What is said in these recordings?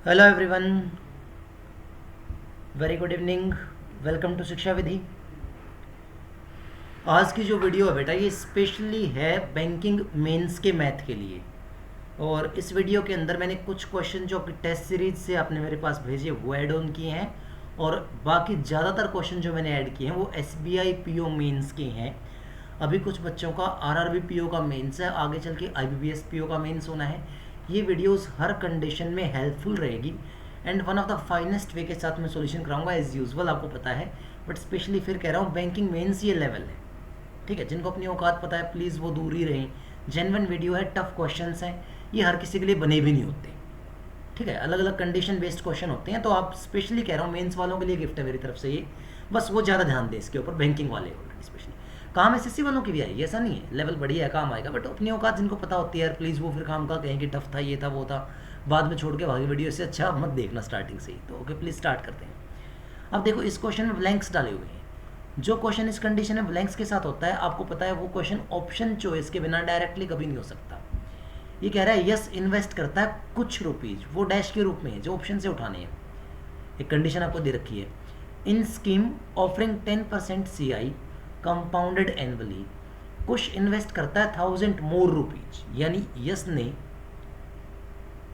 Hello everyone, very good evening. Welcome to Shiksha Vidhi. आज की जो वीडियो है बेटा, ये स्पेशली है बैंकिंग मेंस के मैथ के लिए। और इस वीडियो के अंदर मैंने कुछ क्वेश्चन जो आपकी टेस्ट सीरीज से आपने मेरे पास भेजे वो ऐड ऑन किए हैं, और बाकी ज़्यादातर क्वेश्चन जो मैंने ऐड किए हैं वो एसबीआई पीओ मेंस के हैं। अभी कुछ बच्चों का आरआरबी पीओ का मेंस है, आगे चल के आईबीपीएस पीओ का मेंस होना है। ये वीडियोस हर कंडीशन में हेल्पफुल रहेगी and one of the finest way के साथ मैं सॉल्यूशन कराऊंगा एज यूजुअल, आपको पता है। बट स्पेशली फिर कह रहा हूँ, बैंकिंग मेंस ये लेवल है, ठीक है। जिनको अपनी औकात पता है प्लीज़ वो दूर ही रहें। जेन्युइन वीडियो है, टफ क्वेश्चंस हैं, ये हर किसी के लिए बने भी नहीं होते, ठीक है। अलग अलग कंडीशन बेस्ड क्वेश्चन होते हैं, तो आप स्पेशली कह रहा हूँ मेंस वालों के लिए गिफ्ट है मेरी तरफ से ये। बस वो ज़्यादा ध्यान दें इसके ऊपर, बैंकिंग वाले ऑलरेडी स्पेशली। काम एसएससी वालों की भी आएगी, ऐसा नहीं है, लेवल बढ़िया है, काम आएगा। बट अपनी औकात जिनको पता होती है यार, प्लीज़ वो फिर काम का कहें कि टफ था, ये था, वो था, बाद में छोड़ के भागे वीडियो से। अच्छा मत देखना स्टार्टिंग से ही, तो ओके प्लीज़ स्टार्ट करते हैं। अब देखो, इस क्वेश्चन में ब्लैंक्स डाले हुए हैं। जो क्वेश्चन इस कंडीशन में ब्लैंक्स के साथ होता है, आपको पता है वो क्वेश्चन ऑप्शन चॉइस के बिना डायरेक्टली कभी नहीं हो सकता। ये कह रहा है यस इन्वेस्ट करता है कुछ रुपीज, वो डैश के रूप में है जो ऑप्शन से उठाने हैं। एक कंडीशन आपको दे रखी है, in scheme offering 10% CI compounded annually, कुछ इन्वेस्ट करता है 1000 मोर रुपीज। यानी यस ने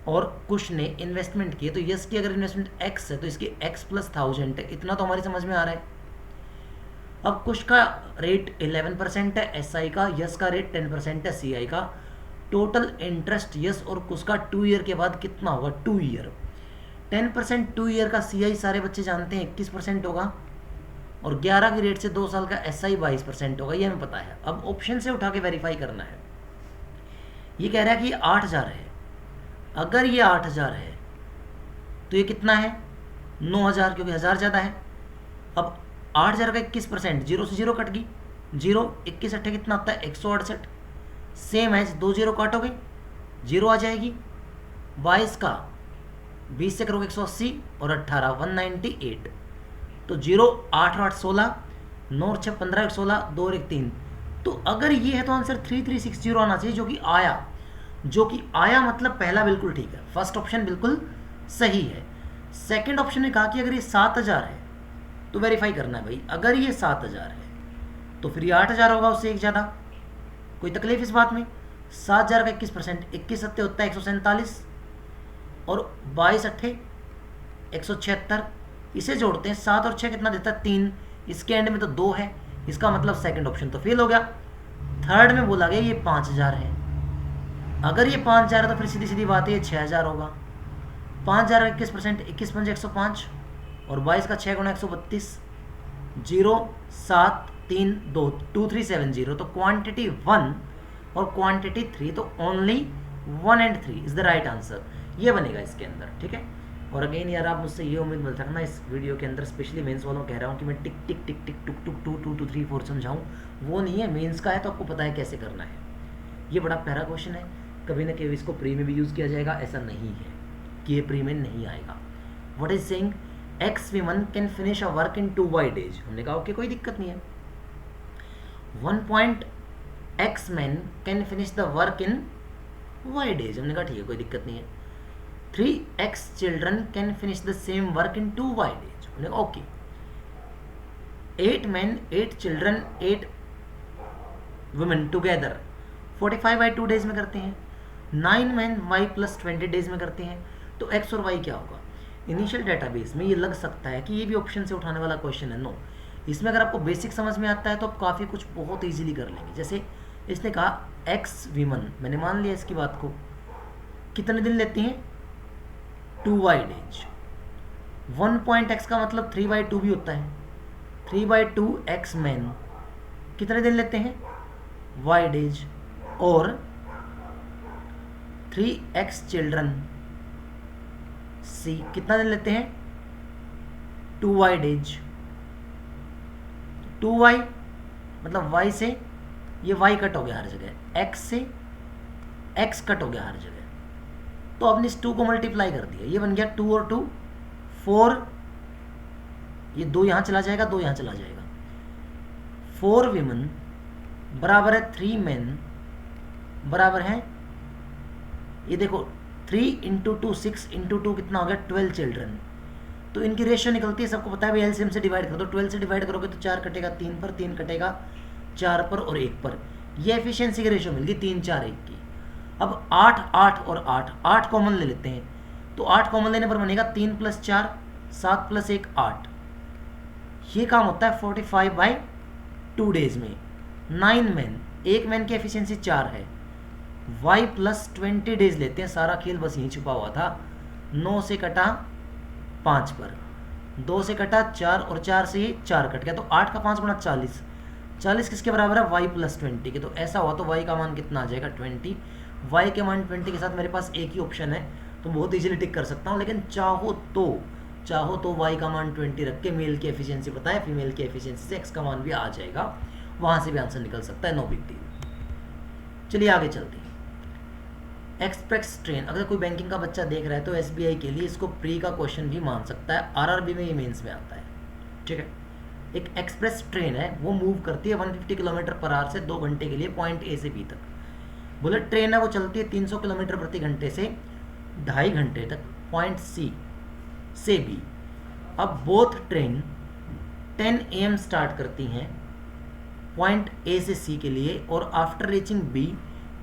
और कुछ ने इन्वेस्टमेंट की है, तो यस की अगर इन्वेस्टमेंट एक्स है तो इसकी एक्स प्लस 1000 है। इतना तो हमारी समझ में आ रहा है। अब कुछ का रेट 11% है एसआई का, यस का रेट 10% है सीआई का। टोटल इंटरेस्ट यस और कुछ का 2 ईयर के बाद कितना होगा, 2 ईयर। 10% 2 ईयर का सीआई सारे बच्चे जानते हैं 21% होगा, और 11 की रेट से 2 साल का एसआई 22% होगा, ये हमें पता है। अब ऑप्शन से उठा के वेरीफाई करना है। ये कह रहा है कि 8000 है। अगर ये 8000 है तो ये कितना है, 9000, क्योंकि 1000 ज़्यादा है। अब 8000 का 21%, जीरो से जीरो कट गई, जीरो 21 अट्ठे कितना होता है 168। सेम है, दो जीरो काटोगे जीरो आ जाएगी। 22 का 20 से करोगे 180, और 18 198। तो जीरो 8 और 8 16, 9 और 6 15, 16, 2 और 1 3। तो अगर ये है तो आंसर 3360 आना चाहिए, जो कि आया। जो कि आया मतलब पहला बिल्कुल ठीक है, फर्स्ट ऑप्शन बिल्कुल सही है। सेकंड ऑप्शन ने कहा कि अगर ये 7000 है तो वेरीफाई करना है भाई। अगर ये 7000 है तो फिर ये 8000 होगा, उससे एक ज़्यादा। कोई तकलीफ इस बात में। 7000 का 21%, 21 सत्ते होता है 147, और 22 अट्ठे 176। इसे जोड़ते हैं, 7 और 6 कितना देता है 3। इसके एंड में तो 2 है, इसका मतलब सेकंड ऑप्शन तो फेल हो गया। थर्ड में बोला गया ये 5000 है। अगर ये 5000 है तो फिर सीधी सीधी बात है ये 6000 होगा। 5000 का 21%, 21 पंजे 105, और 22 का 6 गुणा 132, 0732 2370। तो क्वांटिटी 1 और क्वांटिटी 3, तो only 1 and 3 is the right answer. ये बनेगा इसके अंदर, ठीक है। और अगेन यार, आप मुझसे ये उम्मीद मत रखना इस वीडियो के अंदर, स्पेशली मेंस वालों कह रहा हूँ कि मैं टिक टिक टिक टिक टुक टुक 2 2 2 3 4 समझाऊँ, वो नहीं है। मेंस का है तो आपको पता है कैसे करना है। ये बड़ा प्यारा क्वेश्चन है, कभी ना कभी इसको प्री में भी यूज़ किया जाएगा, ऐसा नहीं है कि ये प्री में नहीं आएगा। What is saying, x women can finish a work in 2 y days. हमने कहा ओके, कोई दिक्कत नहीं है। 1 man can finish the work in y days. हमने कहा ठीक है, कोई दिक्कत नहीं है। 3x children can finish the same work in 2 y days. हमने कहा okay. 8 man 8 children 8 women together 45/2 days में करते हैं। 9 मैन y प्लस 20 डेज में करते हैं। तो x और y क्या होगा। इनिशियल डेटाबेस में ये लग सकता है कि ये भी ऑप्शन से उठाने वाला क्वेश्चन है। नो, इसमें अगर आपको बेसिक समझ में आता है तो आप काफ़ी कुछ बहुत ईजीली कर लेंगे। जैसे इसने कहा एक्स वीमन, मैंने मान लिया इसकी बात को, कितने दिन लेती हैं 2y डेज। 1 का मतलब 3/2 भी होता है। 3/2 एक्स मैन कितने दिन लेते हैं y डेज, और 3x चिल्ड्रन सी कितना दिन लेते हैं 2y डेज। 2y मतलब y से ये y कट हो गया हर जगह, x से x कट हो गया हर जगह, तो आपने इस 2 को मल्टीप्लाई कर दिया, ये बन गया 2 और 2 4, ये 2 यहाँ चला जाएगा, 2 यहाँ चला जाएगा। 4 विमेन बराबर है 3 मेन, बराबर है ये देखो 3 इंटू 2 6 इंटू 2 कितना हो गया 12 चिल्ड्रन। तो इनकी रेशियो निकलती है, सबको पता है भाई एलसीएम से डिवाइड कर दो, 12 से डिवाइड करोगे तो 4 कटेगा 3 पर, 3 कटेगा 4 पर और 1 पर। ये एफिशिएंसी की रेशियो मिल गई 3 4 1 की। अब 8 8 और 8 8 कॉमन ले लेते हैं, तो 8 कॉमन लेने पर बनेगा 3 + 4 7 + 1 8। ये काम होता है 45/2 डेज में। 9 मैन, एक मैन की एफिशिएंसी 4 है। y + 20 डेज लेते हैं, सारा खेल बस यहीं छुपा हुआ था। 9 से कटा 5 पर, 2 से कटा 4 और 4 से ये 4 कट गया, तो 8 का 5 गुणा 40, 40 किसके बराबर है y + 20 के। तो ऐसा हुआ तो y का मान कितना आ जाएगा 20। y के मान 20 के साथ मेरे पास एक ही ऑप्शन है, तो बहुत इजीली टिक कर सकता हूँ। लेकिन चाहो तो y का मान 20 रख के मेल की एफिशिएंसी बताएं, फीमेल की एफिशिएंसी से x का मान भी आ जाएगा, वहाँ से भी आंसर निकल सकता है, नो बिग डील। चलिए आगे चलते हैं। एक्सप्रेस ट्रेन, अगर कोई बैंकिंग का बच्चा देख रहा है तो एसबीआई के लिए इसको प्री का क्वेश्चन भी मान सकता है, आरआरबी में ये मेंस में आता है। ठीक है, एक एक्सप्रेस ट्रेन है, वो मूव करती है 150 km/h से 2 घंटे के लिए पॉइंट ए से बी तक। बुलेट ट्रेन है, वो चलती है 300 km/घंटे से 2.5 घंटे तक पॉइंट सी से बी। अब बोथ ट्रेन 10 AM स्टार्ट करती हैं पॉइंट ए से सी के लिए, और आफ्टर रीचिंग बी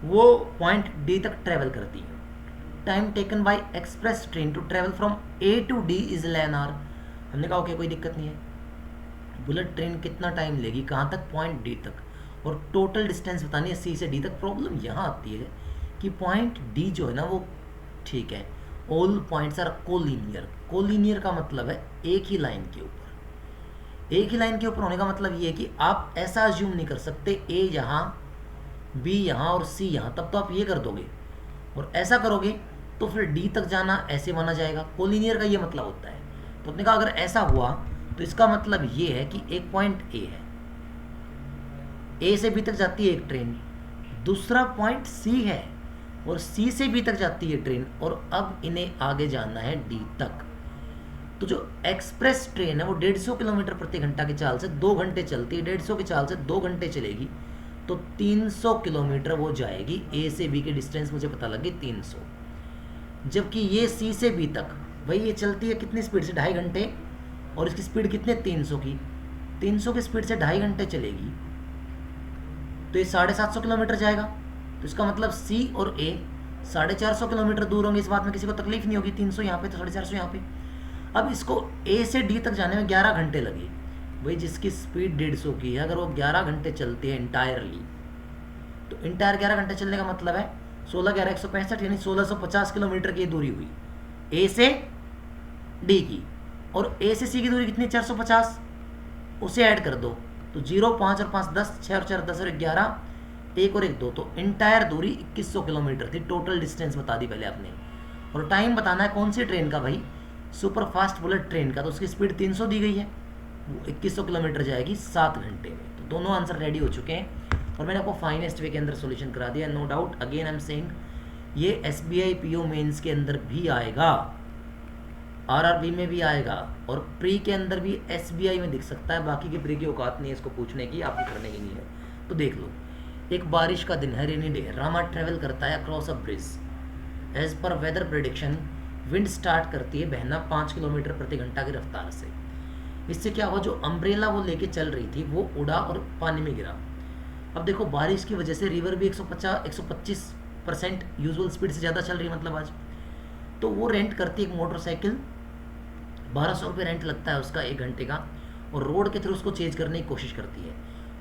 वो पॉइंट डी तक ट्रेवल करती है। Time taken by express train to travel from A to D is 11 hour. हमने कहा ओके कोई दिक्कत नहीं है, बुलेट ट्रेन कितना टाइम लेगी कहाँ तक, पॉइंट डी तक, और टोटल डिस्टेंस बतानी है सी से डी तक। प्रॉब्लम यहाँ आती है कि पॉइंट डी जो है ना वो ठीक है, all points are collinear. Collinear का मतलब है एक ही लाइन के ऊपर, एक ही लाइन के ऊपर होने का मतलब ये है कि आप ऐसा अज्यूम नहीं कर सकते ए यहाँ बी यहाँ और सी यहाँ, तब तो आप ये कर दोगे, और ऐसा करोगे तो फिर डी तक जाना ऐसे माना जाएगा। कोलिनियर का ये मतलब होता है। तो अपने कहा अगर ऐसा हुआ तो इसका मतलब ये है कि एक पॉइंट ए है, ए से बी तक जाती है एक ट्रेन, दूसरा पॉइंट सी है और सी से बी तक जाती है ट्रेन, और अब इन्हें आगे जाना है डी तक। तो जो एक्सप्रेस ट्रेन है वो 150 km/घंटा की चाल से 2 घंटे चलती है, 150 की चाल से 2 घंटे चलेगी, तो 300 किलोमीटर वो जाएगी। ए से बी की डिस्टेंस मुझे पता लगी 300, जबकि ये सी से बी तक भाई ये चलती है कितनी स्पीड से 2.5 घंटे, और इसकी स्पीड कितने 300 की, 300 की स्पीड से 2.5 घंटे चलेगी, तो ये 750 किलोमीटर जाएगा। तो इसका मतलब सी और ए 450 किलोमीटर दूर होंगे, इस बात में किसी को तकलीफ नहीं होगी। 300 यहाँ पे तो 450 यहाँ पे। अब इसको ए से डी तक जाने में 11 घंटे लगे। भाई जिसकी स्पीड 150 की है, अगर वो 11 घंटे चलती है इंटायरली, तो इंटायर 11 घंटे चलने का मतलब है 16 11 165, यानी 1650 किलोमीटर की दूरी हुई ए से डी की, और ए से सी की दूरी कितनी 450, उसे ऐड कर दो तो 0 5 और 5 10, 6 और 4 10 और 11, 1 और 1 2, तो इंटायर दूरी 2100 किलोमीटर थी। टोटल डिस्टेंस बता दी पहले आपने, और टाइम बताना है कौन सी ट्रेन का, भाई सुपर फास्ट बुलेट ट्रेन का। तो उसकी स्पीड 300 दी गई है, वो 2100 किलोमीटर जाएगी 7 घंटे में। तो दोनों आंसर रेडी हो चुके हैं और मैंने आपको फाइनेस्ट वे के अंदर सॉल्यूशन करा दिया। No doubt, again I am saying, ये एसबीआई पीओ मेंस के अंदर भी आएगा, आरआरबी में भी आएगा, और प्री के अंदर भी एसबीआई में दिख सकता है। बाकी की प्री की औकात नहीं है इसको पूछने की, आपको करने की नहीं है। तो देख लो, एक बारिश का दिन है, रेनी डे, रामा ट्रेवल करता है across a bridge. As per weather prediction wind start करती है बहना 5 किलोमीटर प्रति घंटा की रफ्तार से। इससे क्या हुआ, जो अम्ब्रेला वो लेके चल रही थी वो उड़ा और पानी में गिरा। अब देखो बारिश की वजह से रिवर भी 125% यूजुअल स्पीड से ज़्यादा चल रही है, मतलब आज। तो वो रेंट करती है एक मोटरसाइकिल, 1200 रुपये रेंट लगता है उसका 1 घंटे का, और रोड के थ्रू उसको चेंज करने की कोशिश करती है।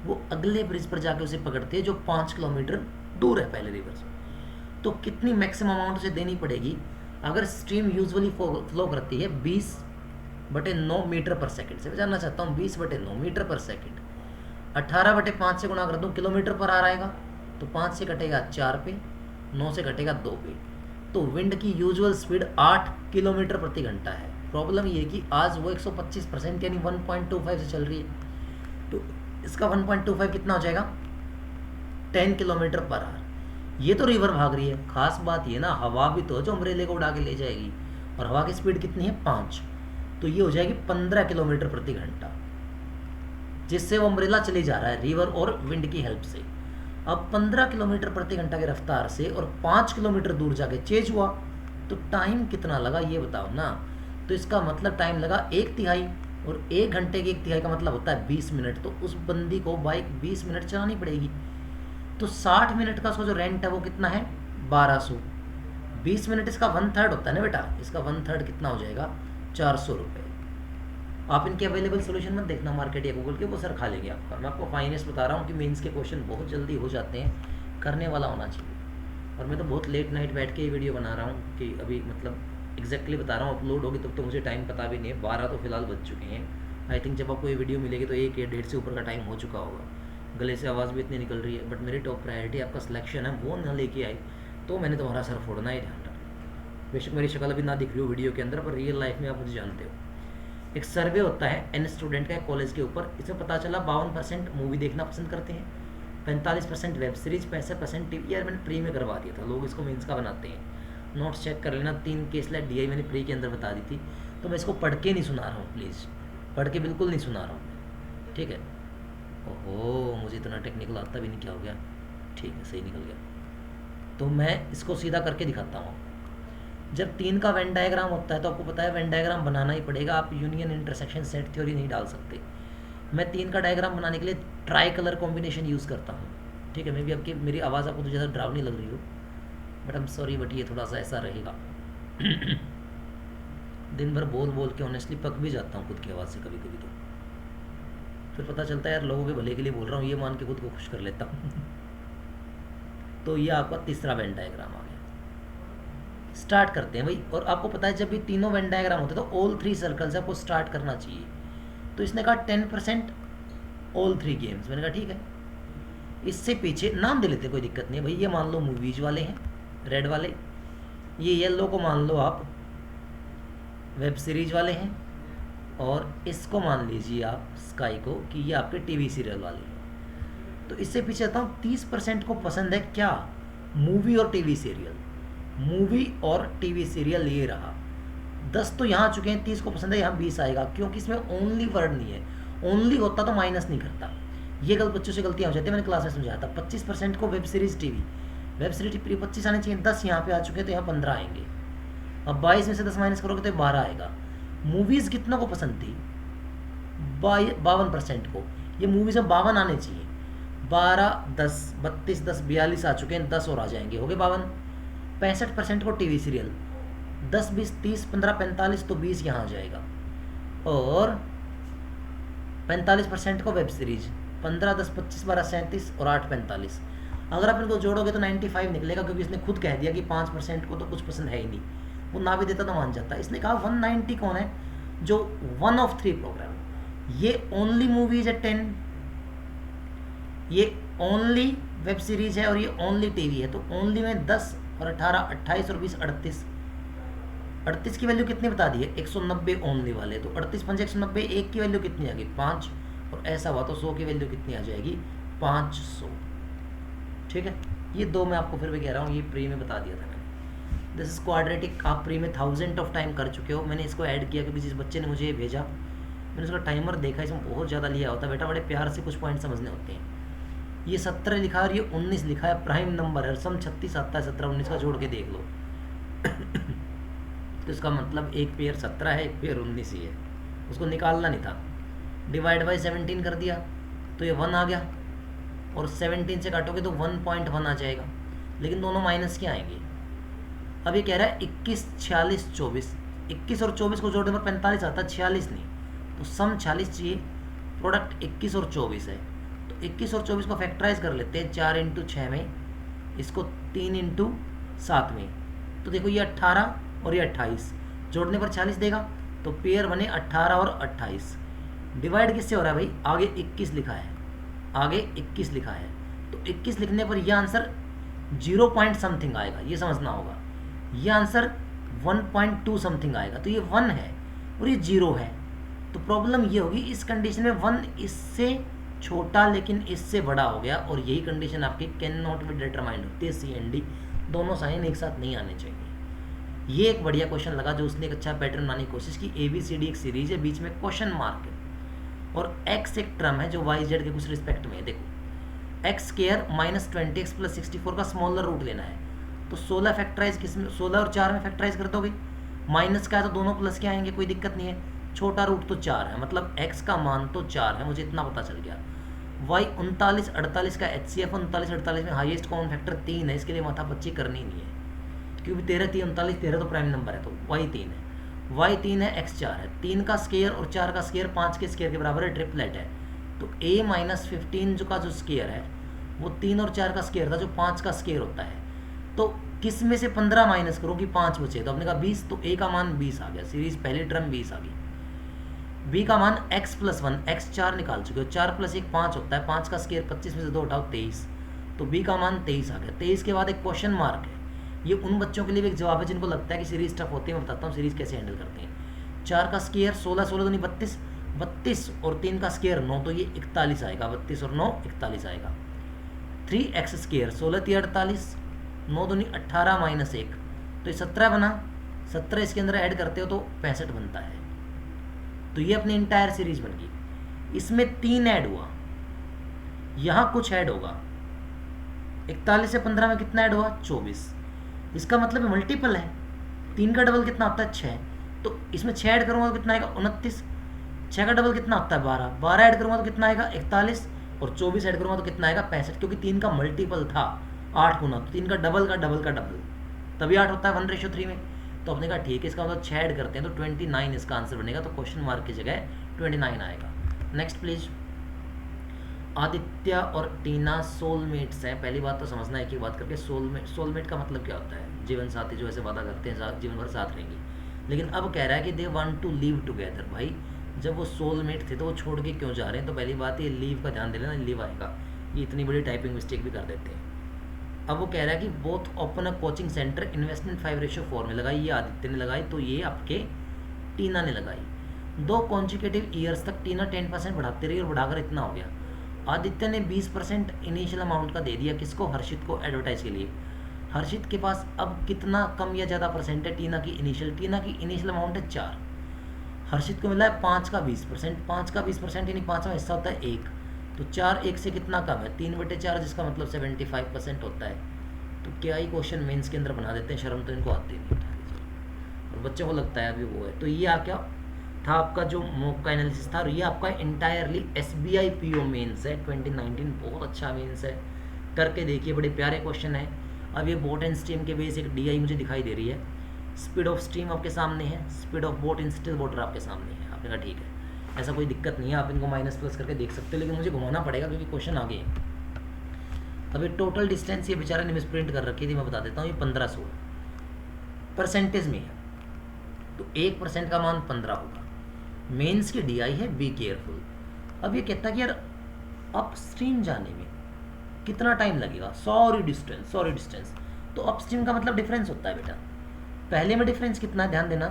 वो अगले ब्रिज पर जाके उसे पकड़ती है जो 5 किलोमीटर दूर है पहले रिवर से। तो कितनी मैक्सिमम अमाउंट उसे देनी पड़ेगी, अगर स्ट्रीम यूजुअली फ्लो करती है 20/9 मीटर पर सेकंड से, मैं जानना चाहता हूँ 20/9 मीटर पर सेकंड, 18/5 से गुणा कर दूँ, किलोमीटर पर आ रहेगा, तो 5 से कटेगा 4 पे, 9 से कटेगा 2 पे। तो विंड की यूजुअल स्पीड 8 किलोमीटर प्रति घंटा है। प्रॉब्लम ये है कि आज वो 125% यानी 1.25 से चल रही है, तो इसका 1.25 कितना हो जाएगा, 10 किलोमीटर पर आवर। ये तो रिवर भाग रही है, खास बात ये ना हवा भी तो है जो अम्ब्रेले को उड़ा के ले जाएगी, और हवा की स्पीड कितनी है 5, तो ये हो जाएगी 15 किलोमीटर प्रति घंटा, जिससे वो अम्ब्रेला चले जा रहा है रिवर और विंड की हेल्प से। अब 15 किलोमीटर प्रति घंटा की रफ्तार से और 5 किलोमीटर दूर जाके चेंज हुआ, तो टाइम कितना लगा ये बताओ ना। तो इसका मतलब टाइम लगा 1/3, और 1 घंटे की 1/3 का मतलब होता है 20 मिनट। तो उस बंदी को बाइक 20 मिनट चलानी पड़ेगी। तो 60 मिनट का उसका जो रेंट है वो कितना है, 1200। 20 मिनट इसका 1/3 होता है ना बेटा, इसका 1/3 कितना हो जाएगा, 400 रुपये। आप इनके अवेलेबल सोल्यूशन मत देखना मार्केट या गूगल के, वो सर खा लेंगे आपका। मैं आपको फाइनेस्ट बता रहा हूँ कि मेंस के क्वेश्चन बहुत जल्दी हो जाते हैं, करने वाला होना चाहिए। और मैं तो बहुत लेट नाइट बैठ के ये वीडियो बना रहा हूँ कि अभी मतलब एग्जैक्टली बता रहा हूँ, अपलोड होगी तब तो मुझे टाइम पता भी नहीं है। 12 तो फिलहाल बज चुके हैं। आई थिंक जब आपको ये वीडियो मिलेगी तो 1 या 1:30 से ऊपर का टाइम हो चुका होगा। गले से आवाज़ भी इतनी निकल रही है, बट मेरी टॉप प्रायोरिटी आपका सिलेक्शन है, वो ना लेके आई तो मैंने तुम्हारा सर फोड़ना ही ध्यान रखा। बेशक मेरी शक्ल अभी ना दिख रही हो वीडियो के अंदर, पर रियल लाइफ में आप मुझे जानते हो। एक सर्वे होता है एन स्टूडेंट का कॉलेज के ऊपर, इसमें पता चला 52% मूवी देखना पसंद करते हैं, 45% वेब सीरीज, 65% टीवी। यार मैंने प्री में करवा दिया था, लोग इसको मेंस का बनाते हैं। नोट्स चेक कर लेना, 3 केस लाइट डी मैंने प्री के अंदर बता दी थी। तो मैं इसको पढ़ के नहीं सुना रहा हूँ, प्लीज़ पढ़ के बिल्कुल नहीं सुना रहा हूँ, ठीक है। ओहो, मुझे इतना टेक्निकल आता भी नहीं, क्या हो गया, ठीक है सही निकल गया। तो मैं इसको सीधा करके दिखाता हूँ। जब 3 का वेन डायग्राम होता है तो आपको पता है वेन डायग्राम बनाना ही पड़ेगा, आप यूनियन इंटरसेक्शन सेट थ्योरी नहीं डाल सकते। मैं 3 का डायग्राम बनाने के लिए ट्राई कलर कॉम्बिनेशन यूज़ करता हूँ, ठीक है। मे भी आपकी मेरी आवाज़ आपको तो ज़्यादा ड्रावनी लग रही हो, but I am sorry, but ये थोड़ा सा ऐसा रहेगा। दिन भर बोल बोल के ऑनेस्टली पक भी जाता हूँ खुद की आवाज़ से कभी कभी, तो फिर पता चलता है यार लोगों के भले के लिए बोल रहा हूँ, ये मान के खुद को खुश कर लेता हूँ। तो ये आपका तीसरा वेन डायग्राम आ गया। स्टार्ट करते हैं भाई। और आपको पता है जब भी तीनों वेन डायग्राम होते हैं तो ऑल 3 सर्कल से आपको स्टार्ट करना चाहिए। तो इसने कहा 10% ऑल 3 गेम्स, मैंने कहा ठीक है। इससे पीछे नाम दे लेते, कोई दिक्कत नहीं है भाई। ये मान लो मूवीज वाले हैं, रेड वाले। ये येलो को मान लो आप वेब सीरीज वाले हैं, और इसको मान लीजिए आप स्काई को कि ये आपके टीवी सीरियल वाले हैं। तो इससे पीछे आता हूँ 30% को पसंद है क्या, मूवी और टीवी सीरियल। मूवी और टीवी सीरियल ये रहा, 10 तो यहाँ आ चुके हैं, 30 को पसंद है, यहाँ 20 आएगा, क्योंकि इसमें ओनली वर्ड नहीं है। ओनली होता तो माइनस नहीं करता। ये गलत बच्चों से गलतियाँ हो जाती है, मैंने क्लास में समझाया था। 25% को web series TV, web series TV 25 आने चाहिए, 10 यहाँ पे आ चुके हैं तो यहाँ 15 आएंगे। अब 22 में से 10 माइनस करोगे तो 12 आएगा। मूवीज़ कितना को पसंद थी, 52% को। ये मूवीज़ में 52 आने चाहिए, 12, 10, 32, 10, 42 आ चुके हैं, 10 और आ जाएंगे, हो गए 52। 65% को टीवी सीरियल, 10, 20, 30, 15, 45 तो 20 यहाँ आ जाएगा। और 45% को वेब सीरीज, 15, 10, 25, 12, 37 और 8, 45। अगर आप इनको जोड़ोगे तो 95 निकलेगा, क्योंकि इसने खुद कह दिया कि 5% को तो कुछ पसंद है ही नहीं। वो ना भी देता तो मान जाता। इसने कहा 190 कौन है, जो 1 of 3 प्रोग्राम। ये ओनली मूवीज है 10, ये ओनली वेब सीरीज है और ये ओनली टीवी है। तो ओनली में 10 और 18, 28 और 20, 38। 38 की वैल्यू कितनी बता दी है, 190 ओनली वाले। तो 38 5 190, 1 की वैल्यू कितनी आ गई, 5। और ऐसा हुआ तो 100 की वैल्यू कितनी आ जाएगी, 500। ठीक है, ये दो मैं आपको फिर भी कह रहा हूँ, ये प्री में बता दिया था मैंने। दिस इज क्वाड्रेटिक, आप प्री में 1000 ऑफ टाइम कर चुके हो। मैंने इसको ऐड किया क्योंकि जिस बच्चे ने मुझे ये भेजा, मैंने उसका टाइमर देखा, इसमें बहुत ज़्यादा लिया होता है। बेटा बड़े प्यार से कुछ पॉइंट समझने होते हैं। ये 17 लिखा है और ये 19 लिखा है, प्राइम नंबर है। सम 36 आता है, 17 19 का जोड़ के देख लो। तो इसका मतलब एक पेयर 17 है, एक पेयर 19 ही है, उसको निकालना नहीं था। डिवाइड बाई 17 कर दिया तो ये 1 आ गया, और 17 से काटोगे तो 1.1 आ जाएगा, लेकिन दोनों माइनस के आएंगे। अब ये कह रहा है 21, 46, 24। 21 और 24 को जोड़ने पर 45 आता है, 46 नहीं। तो सम 46 चाहिए, प्रोडक्ट 21 और 24 है। तो 21 और 24 को फैक्टराइज कर लेते हैं, 4 × 6 में, इसको 3 × 7 में। तो देखो ये 18 और ये 28, जोड़ने पर 46 देगा। तो पेयर बने 18 और 28। डिवाइड किससे हो रहा है भाई, आगे 21 लिखा है, आगे 21 लिखा है। तो 21 लिखने पर यह आंसर 0 पॉइंट समथिंग आएगा, ये समझना होगा। यह आंसर 1.2 समथिंग आएगा। तो ये 1 है और ये 0 है। तो प्रॉब्लम ये होगी, इस कंडीशन में 1 इससे छोटा लेकिन इससे बड़ा हो गया, और यही कंडीशन आपकी कैन नॉट बी डिटरमाइंड होती है। C&D दोनों साइन एक साथ नहीं आने चाहिए। ये एक बढ़िया क्वेश्चन लगा जो उसने एक अच्छा पैटर्न बनाने की कोशिश की। ABCD एक सीरीज है, बीच में क्वेश्चन मार्क है, और x एक टर्म है जो YZ के कुछ रिस्पेक्ट में है। देखो x² -20x + 64 का स्मॉलर रूट लेना है। तो 16 फैक्टराइज किस में, 16 और 4 में फैक्टराइज कर दोगे, माइनस का है तो दोनों प्लस के आएंगे, कोई दिक्कत नहीं है। छोटा रूट तो 4 है, मतलब x का मान तो 4 है, मुझे इतना पता चल गया। y 39 48 का HCF 39 48 में हाईएस्ट कॉमन फैक्टर 3 है, इसके लिए माथापच्ची करनी नहीं है क्योंकि 13 3 39 13 तो प्राइम नंबर है, तो y 3 है, y 3 है, x 4 है। 3 का स्केयर और 4 का स्केयर 5 के स्केयर के बराबर है, ट्रिपलेट है। तो a माइनस 15 जो का जो स्केयर है वो 3 और 4 का स्केयर था जो 5 का स्केयर होता है। तो किस में से 15 माइनस करो कि 5 बचे, तो आपने कहा 20, तो a का मान 20 आ गया, सीरीज पहली टर्म 20 आ गई। b का मान x प्लस 1, x 4 निकाल चुके हो, 4 प्लस 1 5 होता है, 5 का स्केयर 25 में से 2 उठाओ 23, तो b का मान 23 आ गया। 23 के बाद एक क्वेश्चन मार्क है, ये उन बच्चों के लिए भी एक जवाब है जिनको लगता है कि सीरीज टफ होती है। मैं बताता हूँ सीरीज कैसे हैंडल करते हैं। 4 का स्केयर 16 16 दूनी 32 32 और 3 का स्केयर 9, तो ये 41 आएगा, 32 और 9 41 आएगा। 3x स्केयर 16 3 48, 9 दूनी 18 माइनस 1, तो ये 17 बना, 17 इसके अंदर ऐड करते हो तो 65 बनता है। तो ये अपनी इंटायर सीरीज बन गई। इसमें 3 ऐड हुआ, यहाँ कुछ ऐड होगा, 41 से 15 में कितना ऐड हुआ 24, इसका मतलब मल्टीपल है। 3 का डबल कितना होता है 6, तो इसमें 6 ऐड करूँगा तो कितना आएगा 29, 6 का डबल कितना होता है 12, 12 ऐड करूँगा तो कितना आएगा 41 और 24 ऐड करूँगा तो कितना आएगा 65, क्योंकि 3 का मल्टीपल था 8 गुना, तो 3 का डबल का डबल का डबल, तभी 8 होता है 1:3 में। तो आपने कहा ठीक है, इसका मतलब 6 ऐड करते हैं तो 29 इसका आंसर बनेगा, तो क्वेश्चन मार्क की जगह 29 आएगा। Next please. आदित्य और टीना सोलमेट्स हैं। पहली बात तो समझना है कि बात करके सोलमेट का मतलब क्या होता है, जीवन साथी जो ऐसे वादा करते हैं जीवन भर साथ रहेंगे। लेकिन अब कह रहा है कि they want to live together. भाई जब वो सोलमेट थे तो वो छोड़ के क्यों जा रहे हैं, तो पहली बात ये लीव का ध्यान दे लेना, लिव आएगा, ये इतनी बड़ी टाइपिंग मिस्टेक भी कर देते हैं। अब वो कह रहा है कि both open a coaching centre, investment 5:4 में लगाई, ये आदित्य ने लगाई, तो ये आपके टीना ने लगाई। 2 कॉन्जिक्यूटिव ईयर्स तक टीना 10% बढ़ाती रही और बढ़ाकर इतना हो गया। आदित्य ने 20% इनिशियल अमाउंट का दे दिया, किसको, हर्षित को, एडवर्टाइज के लिए। हर्षित के पास अब कितना कम या ज़्यादा परसेंट है टीना की इनिशियल अमाउंट है 4, हर्षित को मिला है 5 का 20%, 5 का 20% यानी 5वां हिस्सा होता है 1, तो 4 1 से कितना कम है 3/4, जिसका मतलब 75% होता है। तो क्या ही क्वेश्चन मेंस के अंदर बना देते हैं, शर्म तो इनको आती नहीं, और बच्चों को लगता है अभी वो है। तो ये क्या था आपका जो मॉक का एनालिसिस था, और ये आपका इंटायरली SBI PO मेंस है 2019, बहुत अच्छा मेंस है, करके देखिए, बड़े प्यारे क्वेश्चन है। अब ये बोट एंड स्ट्रीम के बेस एक DI मुझे दिखाई दे रही है, स्पीड ऑफ स्ट्रीम आपके सामने है, speed of boat in still water आपके सामने है। आपने कहा ठीक है, ऐसा कोई दिक्कत नहीं है, आप इनको माइनस प्लस करके देख सकते हो, लेकिन मुझे घुमाना पड़ेगा क्योंकि क्वेश्चन आगे है। अभी टोटल डिस्टेंस ये बेचारा ने मिसप्रिंट कर रखी थी, मैं बता देता हूँ, ये 1500 परसेंटेज में है, तो 1% का मान 15 होगा। मेंस की DI है, बी केयरफुल। अब ये कहता है कि यार अपस्ट्रीम जाने में कितना टाइम लगेगा, सॉरी डिस्टेंस, तो अपस्ट्रीम का मतलब डिफरेंस होता है बेटा। पहले में डिफरेंस कितना है, ध्यान देना,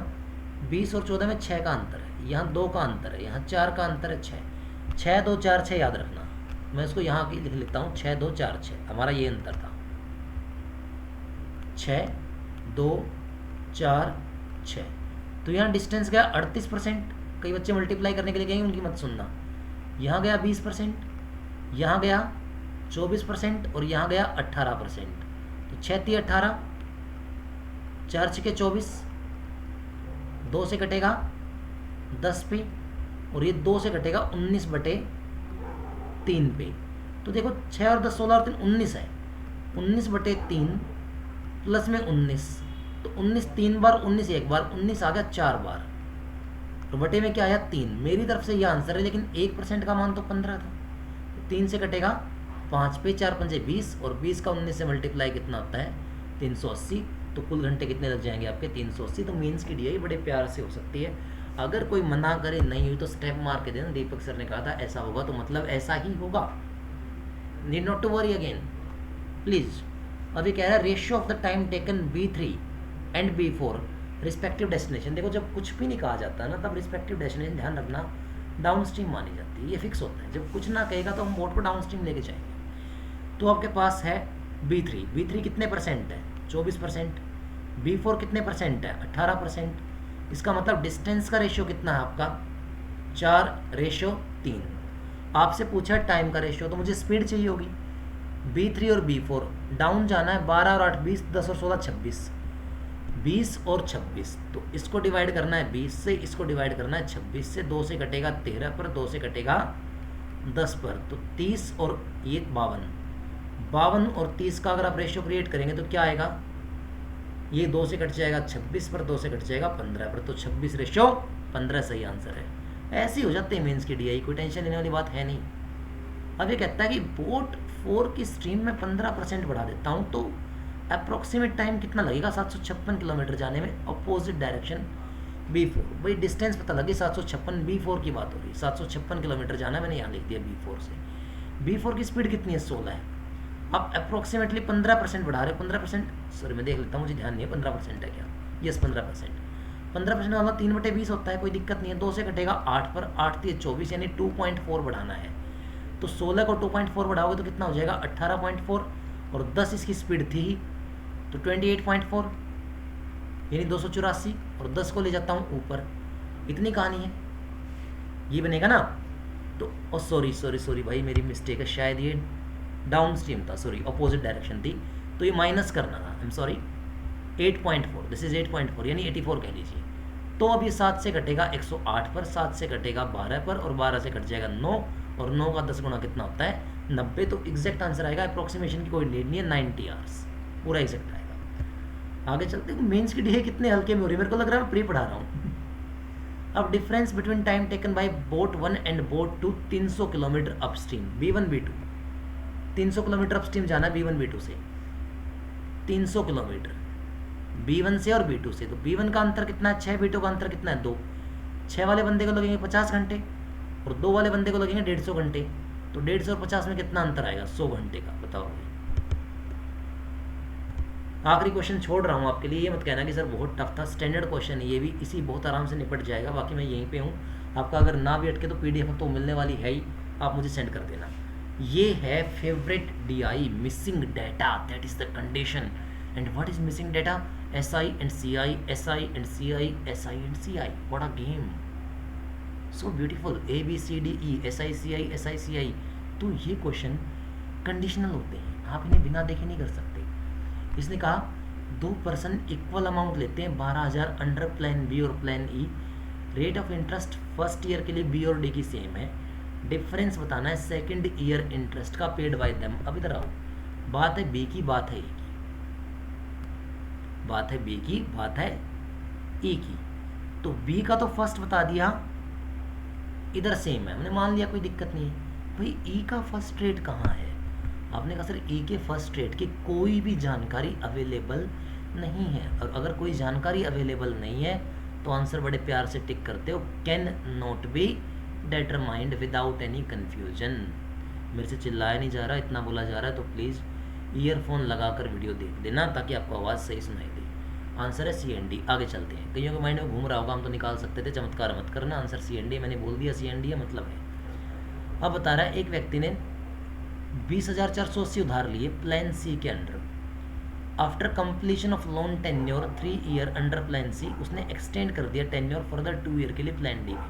20 और 14 में 6 का अंतर है, यहाँ 2 का अंतर है, यहाँ 4 का अंतर है, 6 2 4 6 याद रखना, मैं इसको यहाँ की लिख लेता हूँ, 6 2 4 6, हमारा ये अंतर था, 6 2 4 6, तो यहाँ डिस्टेंस गया 38%। कई बच्चे मल्टीप्लाई करने के लिए कहेंगे, उनकी मत सुनना। यहाँ गया 20%, यहाँ गया 24% और यहाँ गया 18%, तो 6 3 18, 4 6 24, 2 से कटेगा 10 पे, और ये 2 से कटेगा 19/3 पे। तो देखो 6 और 10 16 और 3 19 है, 19/3 प्लस में 19, तो 19 3 बार, 19 एक बार, 19 आ गया 4 बार, तो बटे में क्या आया 3। मेरी तरफ से यह आंसर है, लेकिन 1% का मान तो 15 था, तो 3 से कटेगा 5 पे, 4 5 20, और 20 का 19 से मल्टीप्लाई कितना होता है 380, तो कुल घंटे कितने लग जाएंगे आपके 380। तो मीन्स की DI बड़े प्यार से हो सकती है। अगर कोई मना करे नहीं हुई तो स्टेप मार के देना, दीपक सर ने कहा था ऐसा होगा तो मतलब ऐसा ही होगा, need not to worry again please. अभी कह रहा है ratio of the time taken B3 and B4 respective destination. देखो जब कुछ भी नहीं कहा जाता ना, तब रिस्पेक्टिव डेस्टिनेशन ध्यान रखना डाउन स्ट्रीम मानी जाती है, ये फिक्स होता है। जब कुछ ना कहेगा तो हम बोर्ड पर डाउन स्ट्रीम लेके जाएंगे। तो आपके पास है B3 कितने परसेंट है 24%, B4 कितने परसेंट है 18%, इसका मतलब डिस्टेंस का रेशियो कितना है आपका 4:3। आपसे पूछा टाइम का रेशियो, तो मुझे स्पीड चाहिए होगी, B3 और B4 डाउन जाना है, 12 और 8 20, 10 और 16 26, 20 और 26, तो इसको डिवाइड करना है 20 से, इसको डिवाइड करना है 26 से, 2 से कटेगा 13 पर, 2 से कटेगा 10 पर, तो 30 और ये 52, 52 और 30 का अगर आप रेशियो क्रिएट करेंगे तो क्या आएगा, ये 2 से कट जाएगा 26 पर, 2 से कट जाएगा 15 पर, तो 26:15 सही आंसर है। ऐसे ही हो जाते हैं मेंस की डीआई, कोई टेंशन लेने वाली बात है नहीं। अब ये कहता है कि बोट 4 की स्ट्रीम में 15% बढ़ा देता हूँ तो अप्रोक्सीमेट टाइम कितना लगेगा 756 किलोमीटर जाने में अपोजिट डायरेक्शन B4। भाई डिस्टेंस पता लगी 756, B4 की बात हो रही है, 756 किलोमीटर जाना है, मैंने यहाँ लिख दिया B4 से। B4 की स्पीड कितनी है 16 है, आप अप्रोक्सीमेटली 15% बढ़ा रहे हो, 15%, सॉरी मैं देख लेता हूँ, मुझे ध्यान नहीं है 15% है क्या, यस 15%, 15% वाला 3/20 होता है, कोई दिक्कत नहीं है, 2 से कटेगा 8 पर, 8 3 24 यानी 2.4 बढ़ाना है, तो 16 को 2.4 बढ़ाओगे तो कितना हो जाएगा 18.4, और 10 इसकी स्पीड थी तो 28.4 यानी 284, और 10 को ले जाता हूँ ऊपर, इतनी कहानी है, ये बनेगा ना। तो सॉरी भाई मेरी मिस्टेक है, शायद ये डाउन स्ट्रीम था, सॉरी अपोजिट डायरेक्शन थी, तो ये माइनस करना था, I am sorry, 8.4, this is 8.4 यानी 84 कह लीजिए। तो अब ये 7 से कटेगा 108 पर, 7 से कटेगा 12 पर, और 12 से कट जाएगा 9, और 9 का 10 गुना कितना होता है 90, तो एग्जैक्ट आंसर आएगा, अप्रोक्सीमेशन की कोई नीड नहीं है, 90 आवर्स पूरा एग्जैक्ट आएगा। आगे चलते हैं, मेंस की डीए कितने हल्के में हो रही है, मेरे को लग रहा है मैं प्री पढ़ा रहा हूँ। अब difference between time taken bye boat 1 and boat 2 300 kilometre upstream, B1 B2, 300 kilometre upstream जाना है B1 B2 से, 300 किलोमीटर B1 से और B2 से, तो B1 का अंतर कितना है 6, B2 का अंतर कितना है 2, 6 वाले बंदे को लगेंगे 50 घंटे और 2 वाले बंदे को लगेंगे 150 घंटे, तो 150 और 50 में कितना अंतर आएगा 100 घंटे का, बताओ भाई। आखिरी क्वेश्चन छोड़ रहा हूँ आपके लिए, ये मत कहना कि सर बहुत टफ था, स्टैंडर्ड क्वेश्चन है ये भी, इसी बहुत आराम से निपट जाएगा, बाकी मैं यहीं पे हूँ, आपका अगर ना भी अटके तो PDF तो मिलने वाली है ही, आप मुझे सेंड कर देना। ये है favourite DI missing data, that is the condition, and what is missing data, SI and CI, SI and CI, SI and CI, what a game, so beautiful, ABCDE, SI CI, SI CI। तो ये question conditional होते हैं, आप इन्हें बिना देखे नहीं कर सकते। इसने कहा 2 पर्सन इक्वल अमाउंट लेते हैं 12,000 अंडर प्लान बी और plan E, rate of interest first year के लिए बी और डी की सेम है, डिफरेंस बताना है सेकंड ईयर इंटरेस्ट का पेड बाय देम। अब इधर आओ, बात है बी की, बात है ई की, बात है बी की, बात है ई की। तो बी का तो फर्स्ट बता दिया, इधर सेम है, हमने मान लिया कोई दिक्कत नहीं है। भाई ई का फर्स्ट रेट कहाँ है, आपने कहा सर ई के फर्स्ट रेट की कोई भी जानकारी अवेलेबल नहीं है, और अगर कोई जानकारी अवेलेबल नहीं है तो आंसर बड़े प्यार से टिक करते हो, can not be determined without any confusion. मेरे से चिल्लाया नहीं जा रहा, इतना बोला जा रहा है तो प्लीज़ ईयरफोन लगाकर वीडियो देख लेना ताकि आपको आवाज़ सही सुनाई दे। आंसर है CND। आगे चलते हैं, कईयों के माइंड में घूम रहा होगा हम तो निकाल सकते थे, चमत्कार मत करना, आंसर CND, मैंने बोल दिया CND है मतलब है। अब बता रहा है एक व्यक्ति ने 20,480 उधार लिए प्लान सी के under, after completion of loan tenure 3 year under plan C, उसने एक्सटेंड कर दिया टेन्योर फर्दर 2 ईयर के लिए प्लान डी में,